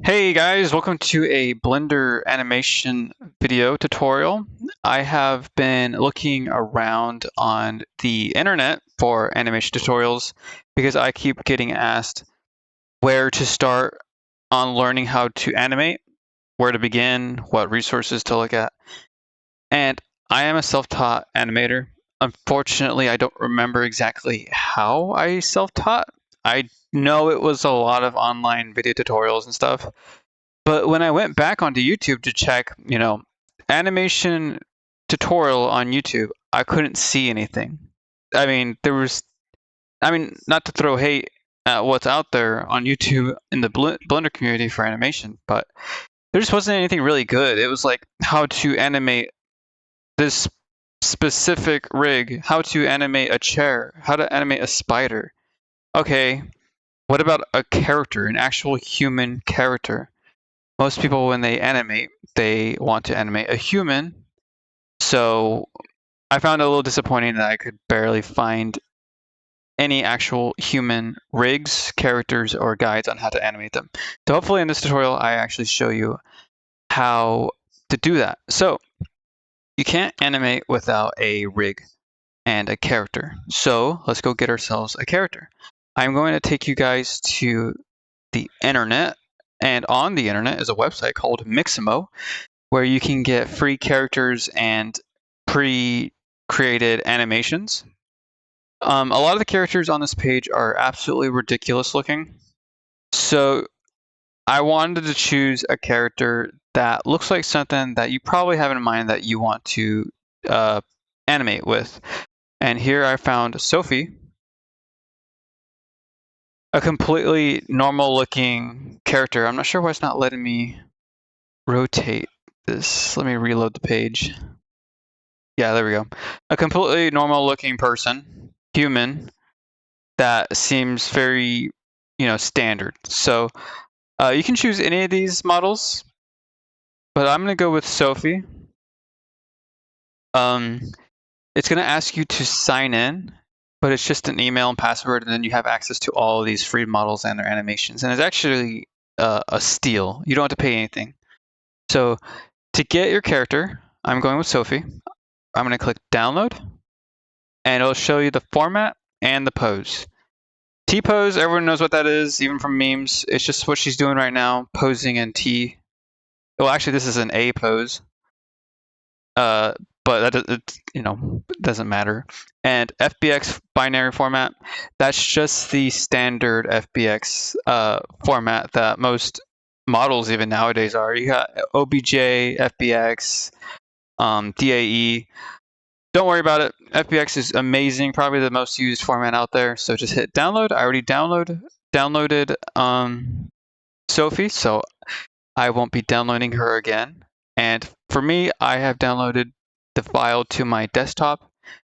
Hey guys, welcome to a Blender animation video tutorial. I have been looking around on the internet for animation tutorials because I keep getting asked where to start on learning how to animate, where to begin, what resources to look at. And I am a self-taught animator. Unfortunately, I don't remember exactly how I self-taught. I know it was a lot of online video tutorials and stuff. But when I went back onto YouTube to check, animation tutorial on YouTube, I couldn't see anything. Not to throw hate at what's out there on YouTube in the Blender community for animation, but there just wasn't anything really good. It was like how to animate this specific rig, how to animate a chair, how to animate a spider. Okay, what about a character, an actual human character? Most people, when they animate, they want to animate a human. So I found it a little disappointing that I could barely find any actual human rigs, characters, or guides on how to animate them. So hopefully in this tutorial, I actually show you how to do that. So you can't animate without a rig and a character. So let's go get ourselves a character. I'm going to take you guys to the internet, and on the internet is a website called Mixamo, where you can get free characters and pre-created animations. A lot of the characters on this page are absolutely ridiculous looking. So I wanted to choose a character that looks like something that you probably have in mind that you want to animate with. And here I found Sophie, a completely normal looking character. I'm not sure why it's not letting me rotate this. Let me reload the page. Yeah, there we go. A completely normal looking person, human, that seems very, standard. So you can choose any of these models, but I'm going to go with Sophie. It's going to ask you to sign in, but it's just an email and password, and then you have access to all of these free models and their animations. And it's actually a steal. You don't have to pay anything. So to get your character, I'm going with Sophie. I'm going to click download, and it'll show you the format and the pose. T-pose, everyone knows what that is, even from memes. It's just what she's doing right now, posing in T. Well, actually, this is an A pose. But doesn't matter. And FBX binary format, that's just the standard FBX format that most models even nowadays are. You got OBJ, FBX, DAE. Don't worry about it. FBX is amazing, probably the most used format out there. So just hit download. I already downloaded Sophie, so I won't be downloading her again. And for me, I have downloaded the file to my desktop.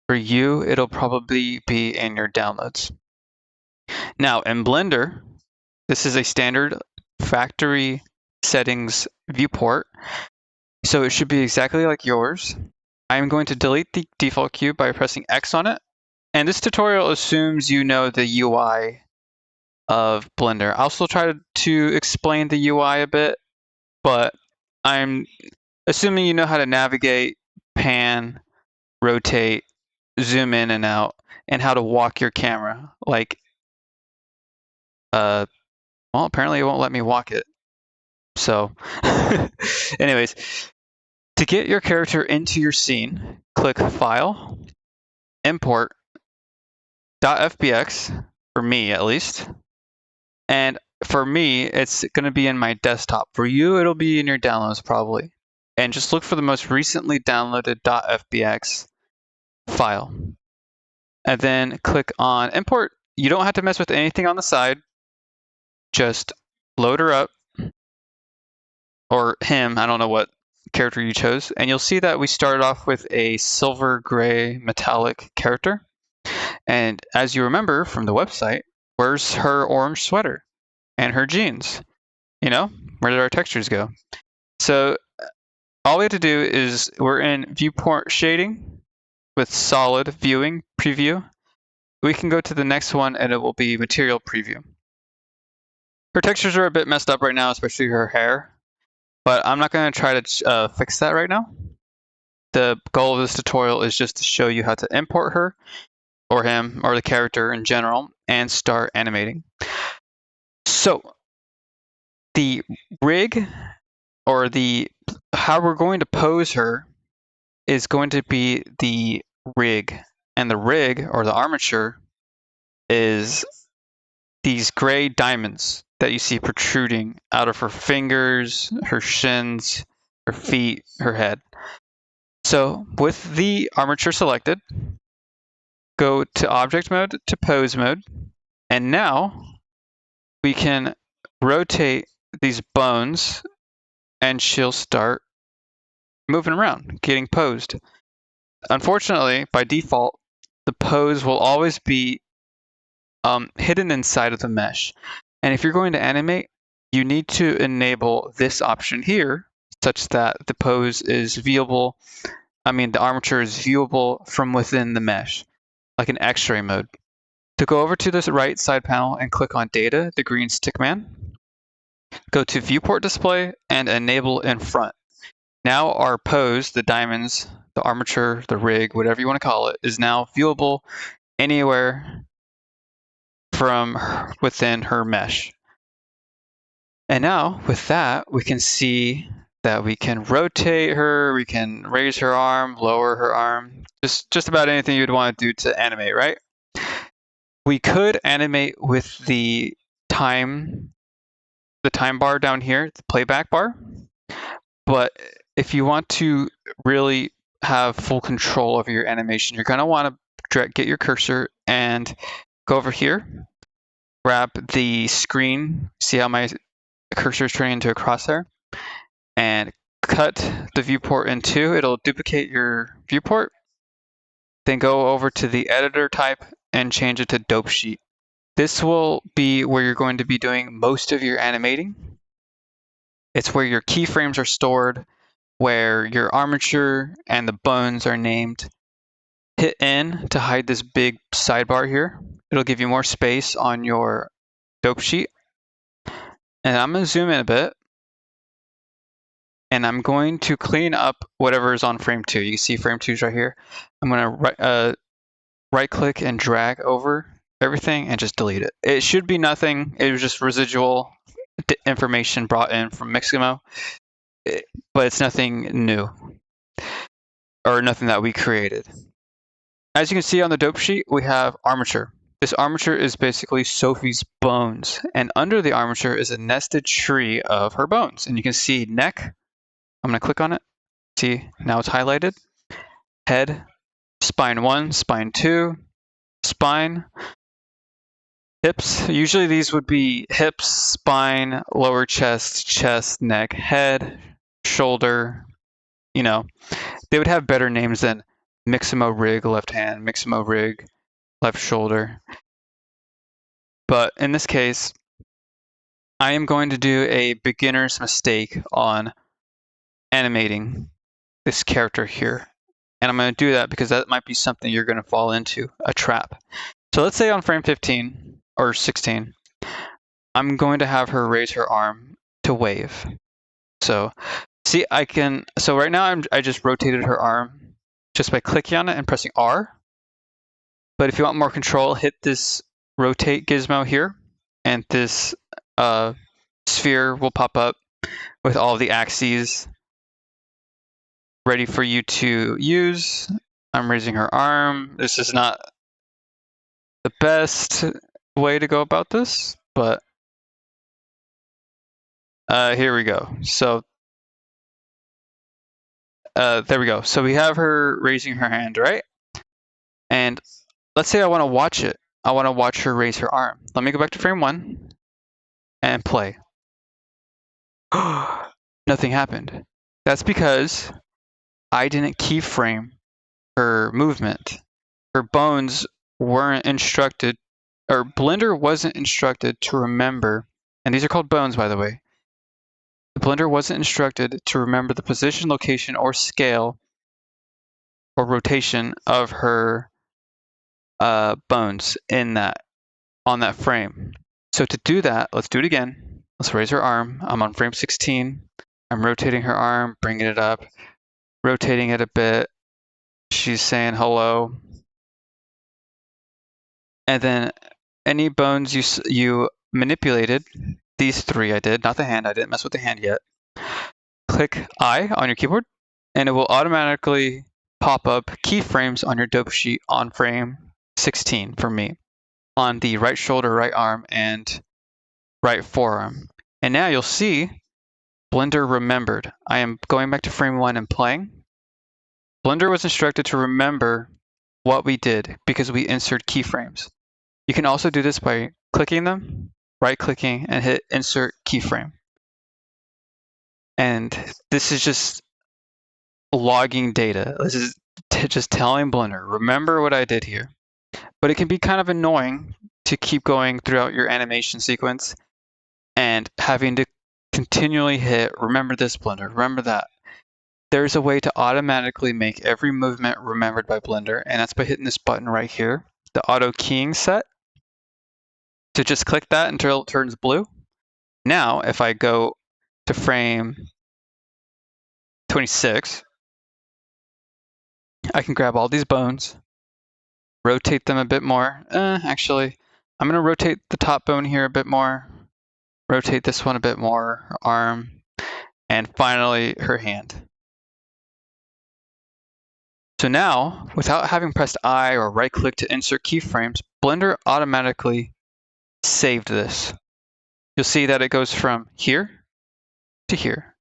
For you, it'll probably be in your downloads. Now in Blender, this is a standard factory settings viewport. So it should be exactly like yours. I'm going to delete the default cube by pressing X on it. And this tutorial assumes you know the UI of Blender. I'll still try to explain the UI a bit, but I'm assuming you know how to navigate, pan, rotate, zoom in and out, and how to walk your camera. Well, apparently it won't let me walk it. So, anyways, to get your character into your scene, click File, Import, .fbx, for me at least. And for me, it's going to be in my desktop. For you, it'll be in your downloads probably. And just look for the most recently downloaded .fbx file. And then click on Import. You don't have to mess with anything on the side. Just load her up, or him, I don't know what character you chose. And you'll see that we started off with a silver gray metallic character. And as you remember from the website, where's her orange sweater and her jeans? Where did our textures go? So all we have to do is we're in viewport shading with solid viewing preview. We can go to the next one and it will be material preview. Her textures are a bit messed up right now, especially her hair, but I'm not going to try to fix that right now. The goal of this tutorial is just to show you how to import her, or him, or the character in general, and start animating. So, the rig, or how we're going to pose her, is going to be the rig. And the rig, or the armature, is these gray diamonds that you see protruding out of her fingers, her shins, her feet, her head. So with the armature selected, go to object mode to pose mode, and now we can rotate these bones and she'll start moving around, getting posed. Unfortunately, by default, the pose will always be hidden inside of the mesh. And if you're going to animate, you need to enable this option here such that the pose is viewable. The armature is viewable from within the mesh, like an X-ray mode. To go over to this right side panel and click on Data, the green stickman. Go to Viewport Display and enable in front. Now our pose, the diamonds, the armature, the rig, whatever you want to call it, is now viewable anywhere from within her mesh. And now with that, we can see that we can rotate her, we can raise her arm, lower her arm, just about anything you'd want to do to animate, right? We could animate with the time bar down here, the playback bar. But if you want to really have full control over your animation, you're going to want to get your cursor and go over here, grab the screen, see how my cursor is turning into a crosshair, and cut the viewport in two. It'll duplicate your viewport. Then go over to the editor type and change it to dope sheet. This will be where you're going to be doing most of your animating. It's where your keyframes are stored, where your armature and the bones are named. Hit N to hide this big sidebar here. It'll give you more space on your dope sheet. And I'm going to zoom in a bit. And I'm going to clean up whatever is on frame 2. You can see frame 2 is right here. I'm going to right click and drag over everything and just delete it. It should be nothing. It was just residual information brought in from Mixamo, but it's nothing new or nothing that we created. As you can see on the dope sheet, we have armature. This armature is basically Sophie's bones, and under the armature is a nested tree of her bones. And you can see neck. I'm going to click on it. See, now it's highlighted. Head, spine 1, spine 2, spine, hips. Usually these would be hips, spine, lower chest, neck, head, shoulder. They would have better names than Mixamo rig, left hand, Mixamo rig, left shoulder. But in this case, I am going to do a beginner's mistake on animating this character here. And I'm going to do that because that might be something you're going to fall into, a trap. So let's say on frame 15 or 16, I'm going to have her raise her arm to wave. So see, so right now I just rotated her arm just by clicking on it and pressing R. But if you want more control, hit this rotate gizmo here, and this sphere will pop up with all the axes ready for you to use. I'm raising her arm. This is not the best way to go about this, but here we go. So there we go. So we have her raising her hand, right? And let's say I want to watch it. I want to watch her raise her arm. Let me go back to frame 1 and play. Nothing happened. That's because I didn't keyframe her movement. Her bones weren't instructed, or Blender wasn't instructed to remember, and these are called bones, by the way. The Blender wasn't instructed to remember the position, location, or scale or rotation of her bones on that frame. So to do that, let's do it again. Let's raise her arm. I'm on frame 16. I'm rotating her arm, bringing it up, rotating it a bit. She's saying hello. And then any bones you manipulated, these three I did, not the hand. I didn't mess with the hand yet. Click I on your keyboard, and it will automatically pop up keyframes on your dope sheet on frame 16 for me, on the right shoulder, right arm, and right forearm. And now you'll see Blender remembered. I am going back to frame 1 and playing. Blender was instructed to remember what we did because we insert keyframes. You can also do this by clicking them, right-clicking, and hit Insert Keyframe. And this is just logging data. This is just telling Blender, remember what I did here. But it can be kind of annoying to keep going throughout your animation sequence and having to continually hit, remember this, Blender, remember that. There's a way to automatically make every movement remembered by Blender, and that's by hitting this button right here, the auto keying set. So just click that until it turns blue. Now, if I go to frame 26, I can grab all these bones, rotate them a bit more. Actually, I'm going to rotate the top bone here a bit more, rotate this one a bit more, her arm, and finally her hand. So now, without having pressed I or right-click to insert keyframes, Blender automatically saved this. You'll see that it goes from here to here,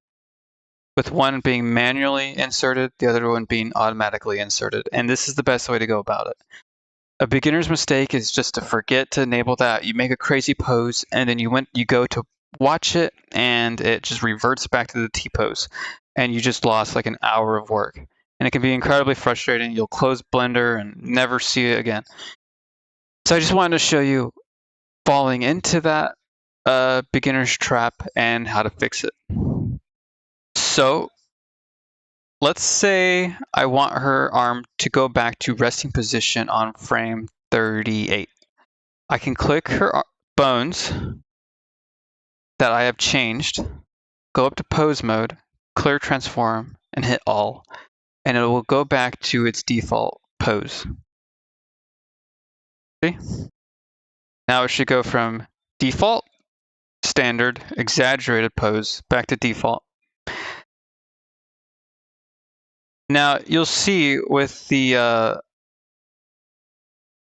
with one being manually inserted, the other one being automatically inserted. And this is the best way to go about it. A beginner's mistake is just to forget to enable that. You make a crazy pose, and then you go to watch it, and it just reverts back to the T-pose, and you just lost like an hour of work. And it can be incredibly frustrating. You'll close Blender and never see it again. So I just wanted to show you falling into that beginner's trap and how to fix it. So let's say I want her arm to go back to resting position on frame 38. I can click her bones that I have changed, go up to pose mode, clear transform, and hit all, and it will go back to its default pose. See? Now it should go from default, standard, exaggerated pose, back to default. Now you'll see with the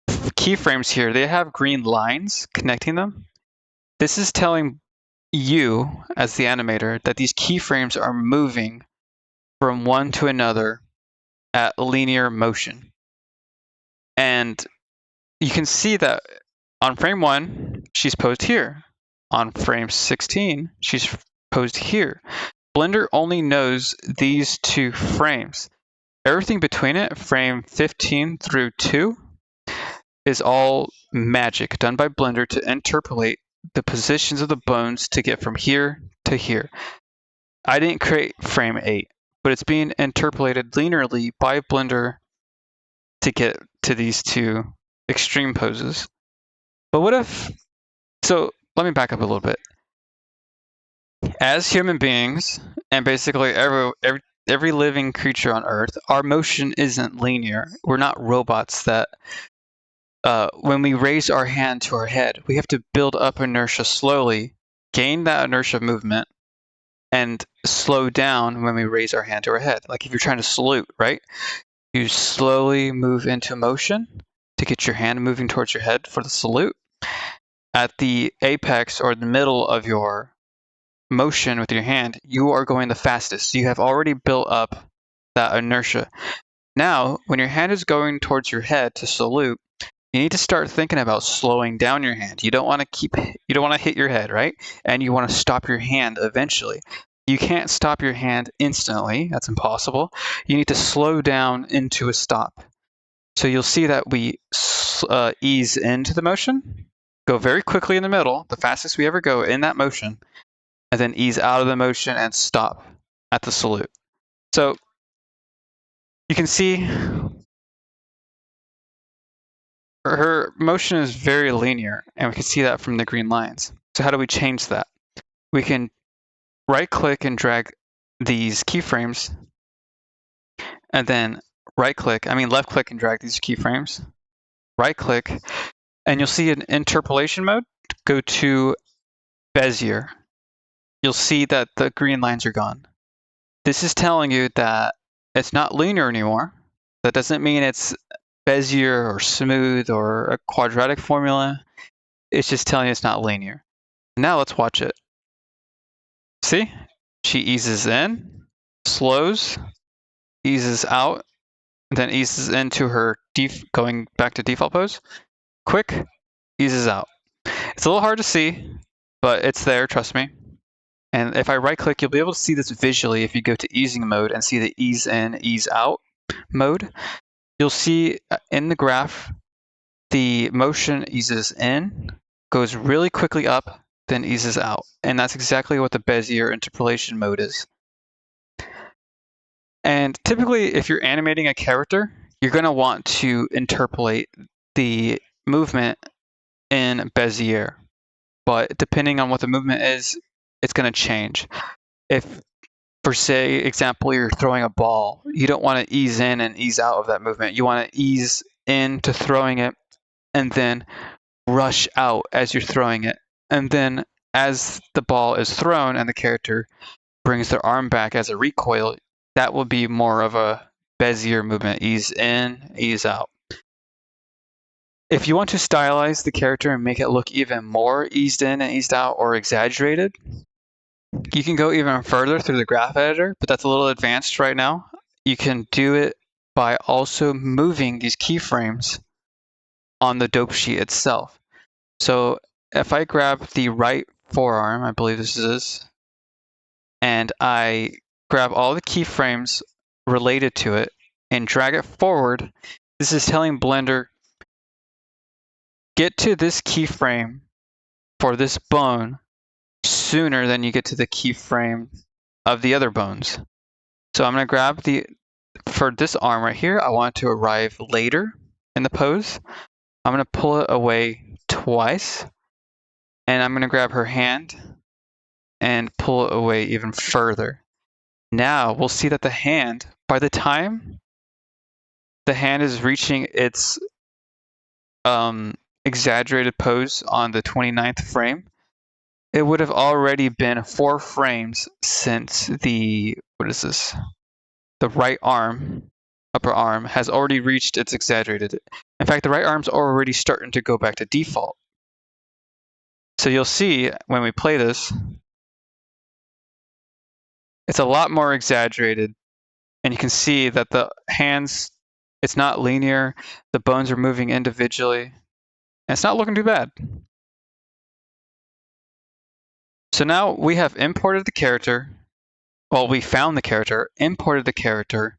keyframes here, they have green lines connecting them. This is telling you, as the animator, that these keyframes are moving from one to another at linear motion. And you can see that on frame 1, she's posed here. On frame 16, she's posed here. Blender only knows these two frames. Everything between it, frame 15 through 2, is all magic done by Blender to interpolate the positions of the bones to get from here to here. I didn't create frame 8, but it's being interpolated linearly by Blender to get to these two extreme poses. But what if, so let me back up a little bit. As human beings, and basically every living creature on Earth, our motion isn't linear. We're not robots that when we raise our hand to our head, we have to build up inertia slowly, gain that inertia movement, and slow down when we raise our hand to our head. Like if you're trying to salute, right? You slowly move into motion to get your hand moving towards your head for the salute. At the apex or the middle of your motion with your hand, you are going the fastest. You have already built up that inertia. Now, when your hand is going towards your head to salute, you need to start thinking about slowing down your hand. You don't want to hit your head, right? And you want to stop your hand eventually. You can't stop your hand instantly. That's impossible. You need to slow down into a stop. So you'll see that we ease into the motion, go very quickly in the middle, the fastest we ever go in that motion, and then ease out of the motion and stop at the salute. So you can see her motion is very linear, and we can see that from the green lines. So how do we change that? We can right-click and drag these keyframes, and then left-click and drag these keyframes, right-click, and you'll see an interpolation mode. Go to Bezier. You'll see that the green lines are gone. This is telling you that it's not linear anymore. That doesn't mean it's Bezier or smooth or a quadratic formula. It's just telling you it's not linear. Now let's watch it. See? She eases in, slows, eases out, then eases into her going back to default pose. Quick, eases out. It's a little hard to see, but it's there, trust me. And if I right click, you'll be able to see this visually if you go to easing mode and see the ease in, ease out mode. You'll see in the graph, the motion eases in, goes really quickly up, then eases out. And that's exactly what the Bezier interpolation mode is. And typically, if you're animating a character, you're going to want to interpolate the movement in Bezier. But depending on what the movement is, it's going to change. If, for say, example, you're throwing a ball, you don't want to ease in and ease out of that movement. You want to ease into throwing it and then rush out as you're throwing it. And then as the ball is thrown and the character brings their arm back as a recoil, that will be more of a Bezier movement, ease in, ease out. If you want to stylize the character and make it look even more eased in and eased out or exaggerated, you can go even further through the graph editor, but that's a little advanced right now. You can do it by also moving these keyframes on the dope sheet itself. So if I grab the right forearm, I believe this is, and I grab all the keyframes related to it and drag it forward, this is telling Blender, get to this keyframe for this bone sooner than you get to the keyframe of the other bones. So I'm going to grab for this arm right here, I want it to arrive later in the pose. I'm going to pull it away twice, and I'm going to grab her hand and pull it away even further. Now we'll see that the hand, by the time the hand is reaching its exaggerated pose on the 29th frame, it would have already been 4 frames since the right arm, upper arm, has already reached its exaggerated. In fact, the right arm's already starting to go back to default. So you'll see when we play this, it's a lot more exaggerated, and you can see that the hands, it's not linear, the bones are moving individually, and it's not looking too bad. So now we have imported the character, well, we found the character, imported the character,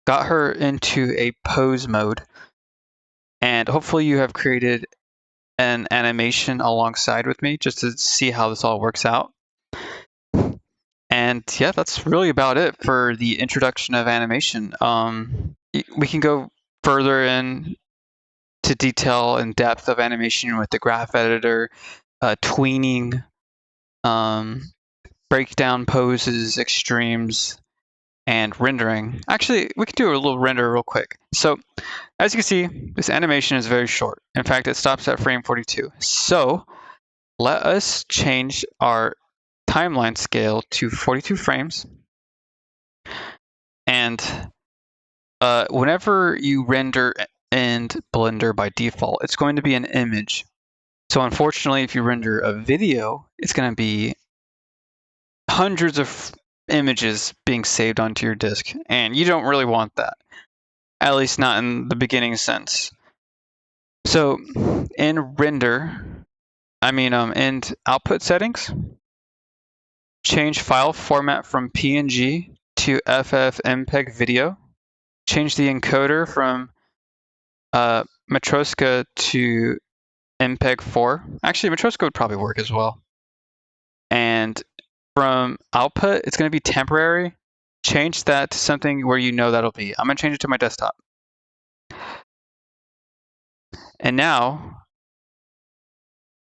got her into a pose mode, and hopefully you have created an animation alongside with me just to see how this all works out. And yeah, that's really about it for the introduction of animation. We can go further in to detail and depth of animation with the graph editor, tweening, breakdown poses, extremes, and rendering. Actually, we can do a little render real quick. So as you can see, this animation is very short. In fact, it stops at frame 42. So let us change our timeline scale to 42 frames. And whenever you render in Blender by default, it's going to be an image. So unfortunately, if you render a video, it's going to be hundreds of images being saved onto your disk, and you don't really want that, at least not in the beginning sense. So in in output settings, change file format from PNG to FFmpeg video, change the encoder from Matroska to MPEG-4. Actually, Matroska would probably work as well. And from output, it's going to be temporary. Change that to something where you know that'll be. I'm going to change it to my desktop. And now,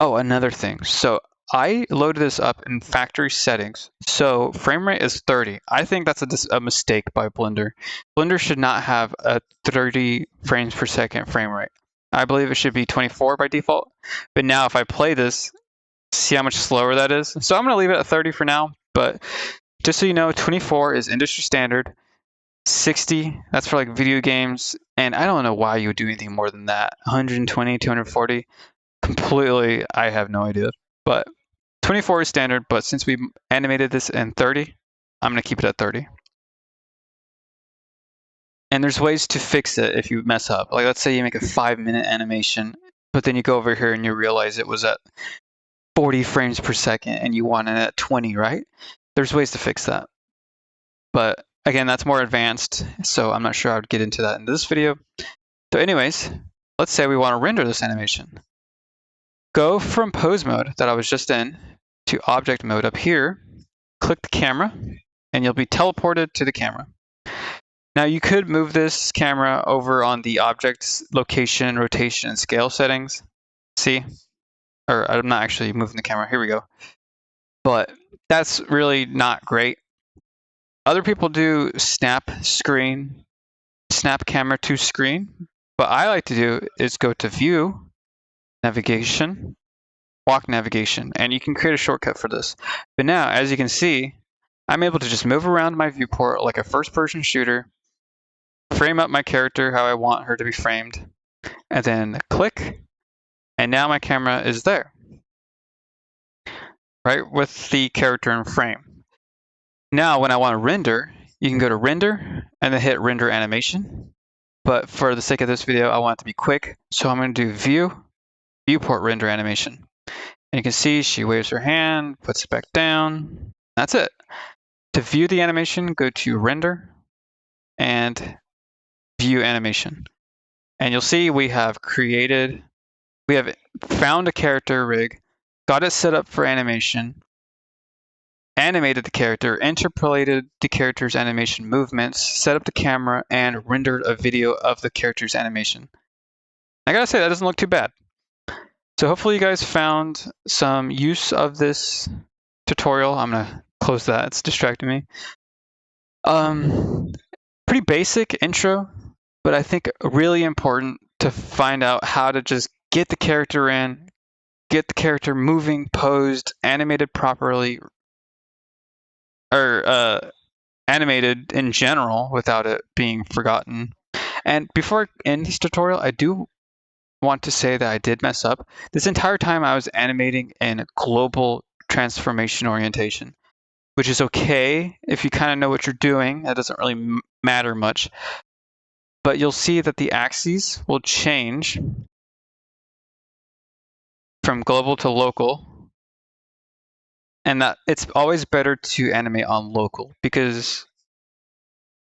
oh, another thing. So I loaded this up in factory settings. So frame rate is 30. I think that's a mistake by Blender. Blender should not have a 30 frames per second frame rate. I believe it should be 24 by default. But now if I play this, see how much slower that is. So I'm going to leave it at 30 for now. But just so you know, 24 is industry standard. 60, that's for like video games. And I don't know why you would do anything more than that. 120, 240. Completely, I have no idea. But 24 is standard, but since we animated this in 30, I'm going to keep it at 30. And there's ways to fix it if you mess up. Like let's say you make a 5-minute animation, but then you go over here and you realize it was at 40 frames per second and you want it at 20, right? There's ways to fix that. But again, that's more advanced, so I'm not sure I would get into that in this video. So anyways, let's say we want to render this animation. Go from pose mode that I was just in to object mode up here, click the camera, and you'll be teleported to the camera. Now you could move this camera over on the object's location, rotation, and scale settings. See? Or I'm not actually moving the camera, here we go. But that's really not great. Other people do snap camera to screen. What I like to do is go to view, navigation, walk navigation, and you can create a shortcut for this. But now, as you can see, I'm able to just move around my viewport like a first-person shooter, frame up my character how I want her to be framed, and then click, and now my camera is there, right, with the character in frame. Now, when I want to render, you can go to render and then hit render animation. But for the sake of this video, I want it to be quick, so I'm going to do view, viewport render animation. And you can see she waves her hand, puts it back down. That's it. To view the animation, go to render and view animation. And you'll see we have found a character rig, got it set up for animation, animated the character, interpolated the character's animation movements, set up the camera, and rendered a video of the character's animation. I gotta say, that doesn't look too bad. So hopefully you guys found some use of this tutorial. I'm gonna close that, it's distracting me. Pretty basic intro, but I think really important to find out how to just get the character in, get the character moving, posed, animated properly, or animated in general without it being forgotten. And before I end this tutorial, I do want to say that I did mess up. This entire time I was animating in global transformation orientation, which is okay if you kind of know what you're doing. That doesn't really matter much. But you'll see that the axes will change from global to local, and that it's always better to animate on local because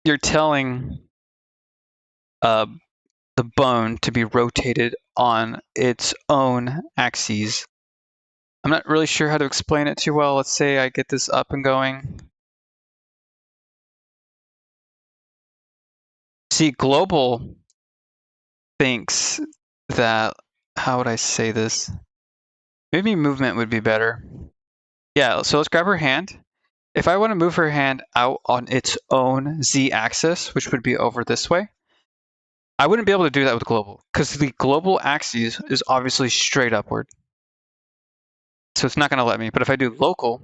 you're telling the bone to be rotated on its own axes. I'm not really sure how to explain it too well. Let's say I get this up and going. See, global thinks that, how would I say this? Maybe movement would be better. Yeah, so let's grab her hand. If I want to move her hand out on its own z-axis, which would be over this way, I wouldn't be able to do that with global because the global axis is obviously straight upward. So it's not going to let me. But if I do local,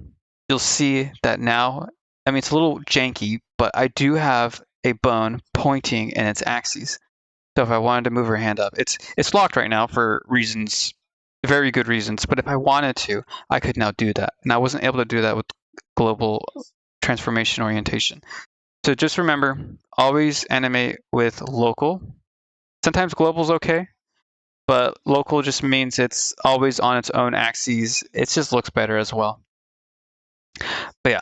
you'll see that now, I mean, it's a little janky, but I do have a bone pointing in its axis. So if I wanted to move her hand up, it's locked right now for reasons, very good reasons. But if I wanted to, I could now do that. And I wasn't able to do that with global transformation orientation. So just remember, always animate with local. Sometimes global's okay, but local just means it's always on its own axes. It just looks better as well. But yeah,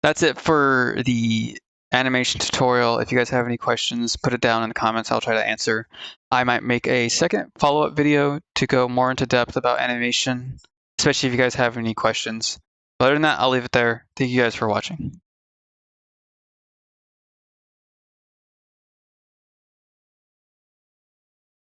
that's it for the animation tutorial. If you guys have any questions, put it down in the comments. I'll try to answer. I might make a second follow-up video to go more into depth about animation, especially if you guys have any questions. But other than that, I'll leave it there. Thank you guys for watching.